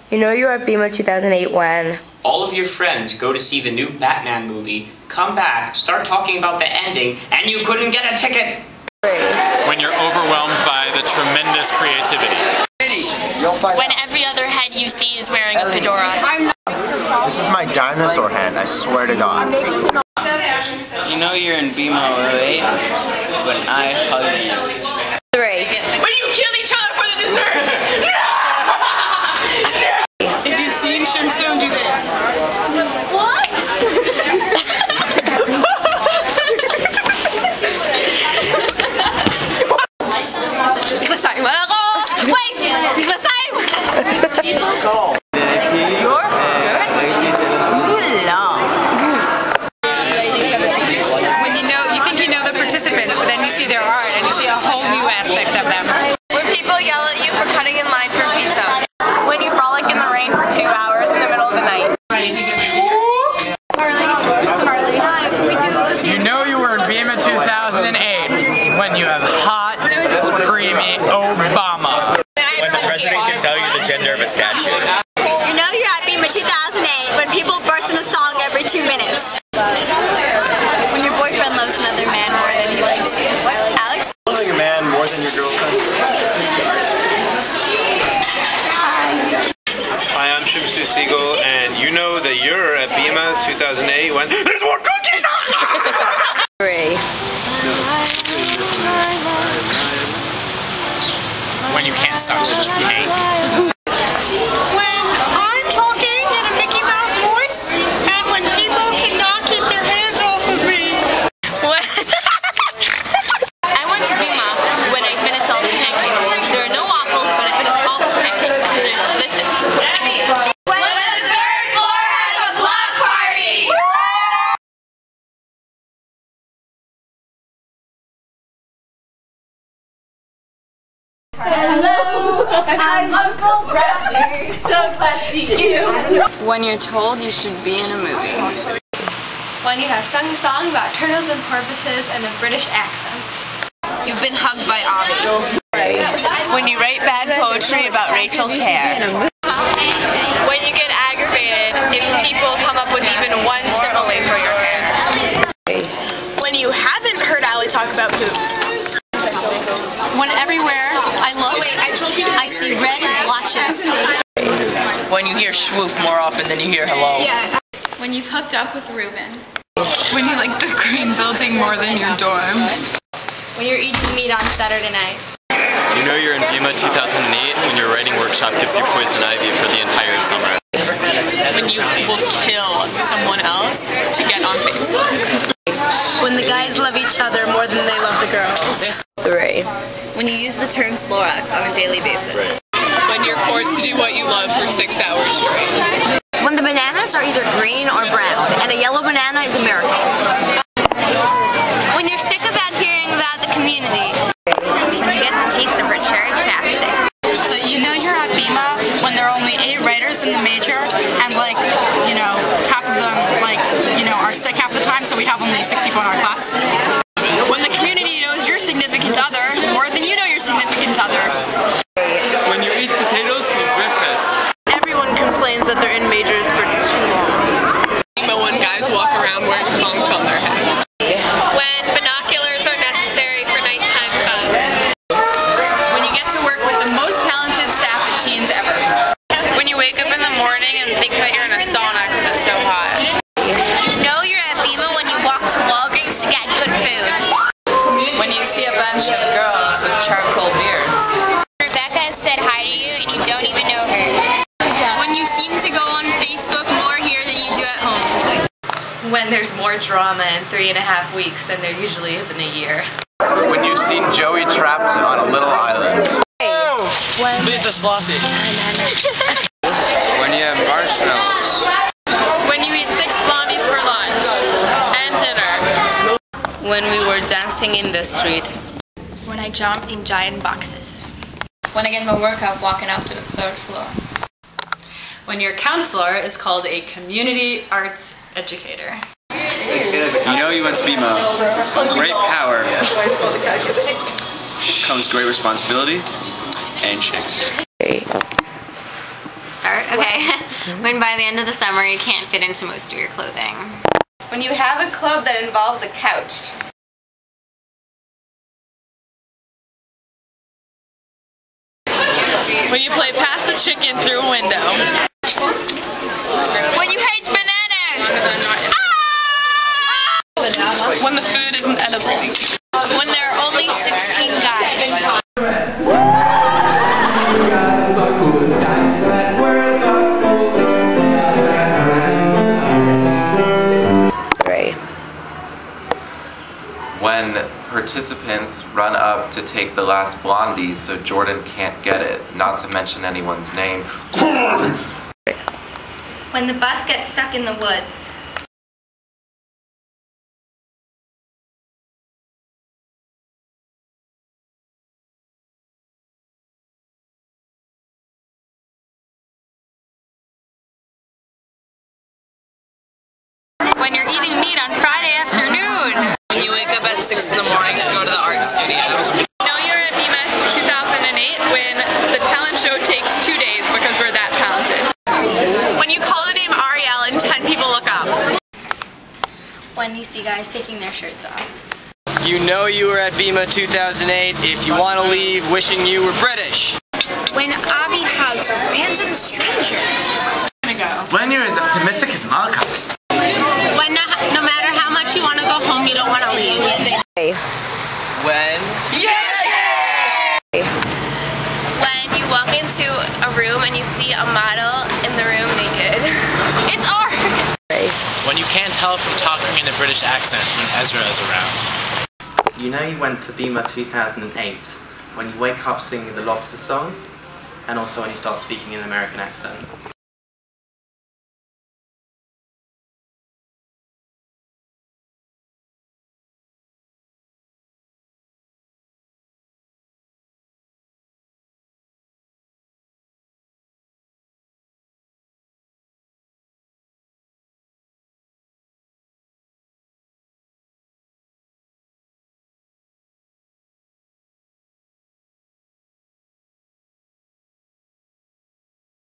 You know you were at BIMA 2008 when all of your friends go to see the new Batman movie, come back, start talking about the ending, and you couldn't get a ticket! When you're overwhelmed by the tremendous creativity. When every other head you see is wearing a fedora. This is my dinosaur hand, I swear to God. You know you're in BIMA 08 when I hug you. 3. When you kill each other for the dessert! If you've seen Shrimstone do this. What? When you think you know the participants, but then you see their art and you see a whole new aspect of them. When people yell at you for cutting in line for pizza. When you frolic in the rain for 2 hours in the middle of the night. You know you were in BIMA 2008 when you have hot, creamy Obama. When the president can tell you the gender of a statue. You know you're at BIMA 2008 when people burst in a song every 2 minutes. When your boyfriend loves another man more than he likes you. What, Alex? Loving a man more than your girlfriend? Hi, I'm Shrimstone Siegel, and you know that you're at BIMA 2008 when there's more cookies! 3. When you can't stop to just hate. When I'm talking in a Mickey Mouse voice, and when people cannot keep their hands off of me. I went to BIMA when I finished all the pancakes. There are no waffles, but I finished all the pancakes because they're delicious. When the 3rd floor has a block party! Hello, I'm Uncle Bradley. So glad to see you. When you're told you should be in a movie. When you have sung a song about turtles and porpoises and a British accent. You've been hugged by Abby. When you write bad poetry about Rachel's hair. When you get aggravated if people come up with even one simile for your hair. When you haven't heard Allie talk about poop. When everywhere I look, I see red blotches. When you hear swoop more often than you hear hello. When you've hooked up with Ruben. When you like the green building more than your dorm. When you're eating meat on Saturday night. You know you're in BIMA 2008 when your writing workshop gives you poison ivy for the entire summer. When you will kill someone else to get on Facebook. When the guys love each other more than they love the girls. 3. When you use the term Slorax on a daily basis. When you're forced to do what you love for 6 hours straight. When the bananas are either green or brown, and a yellow banana is a miracle. When you're sick about hearing about the community. When you get the taste of her cherry chapstick. So you know you're at BIMA when there are only 8 writers in the major, and half of them are sick half the time, so we have only 6 people in our class. When the community knows your significant other more than you know your significant other. When you eat potatoes for breakfast. Everyone complains that they're in majors for too long. When guys walk around wearing thongs on their heads. When binoculars are necessary for nighttime fun. When you get to work with the most talented staff at teens ever. When you wake up in the morning and think that you're in a sauna because it's so hot. You know you're at BIMA when you walk to Walgreens to get good food. When you see a bunch of girls with charcoal beards. Rebecca said hi to you and you don't even know her. When you seem to go on Facebook more here than you do at home. When there's more drama in 3.5 weeks than there usually is in a year. When you've seen Joey trapped on a little island. Beat the sausage. When you have marshmallows. When you eat 6 blondies for lunch and dinner. When we were dancing in the street. When I jumped in giant boxes. When I get my workout walking up to the 3rd floor. When your counselor is called a community arts educator. You know you went to BIMA. With great power comes great responsibility and chicks. Start. Okay. When by the end of the summer you can't fit into most of your clothing. When you have a club that involves a couch. When you play pass the chicken through a window. When you hate bananas! When the food isn't edible. When there are only 16 guys. When participants run up to take the last blondie so Jordan can't get it, not to mention anyone's name. When the bus gets stuck in the woods. When you're eating meat on Friday afternoon. When you wake up at 6 in the morning to go to the art studio. You know you're at BIMA 2008 when the talent show takes 2 days because we're that talented. When you call the name Ariel and 10 people look up. When you see guys taking their shirts off. You know you were at BIMA 2008 if you want to leave wishing you were British. When Avi hugs a random stranger. When you're as optimistic as Malcolm. When no matter how much you want to go home, you don't want to leave. When? When you walk into a room and you see a model in the room naked. It's art! When you can't tell from talking in a British accent when Ezra is around. You know you went to BIMA 2008 when you wake up singing the Lobster song and also when you start speaking in an American accent.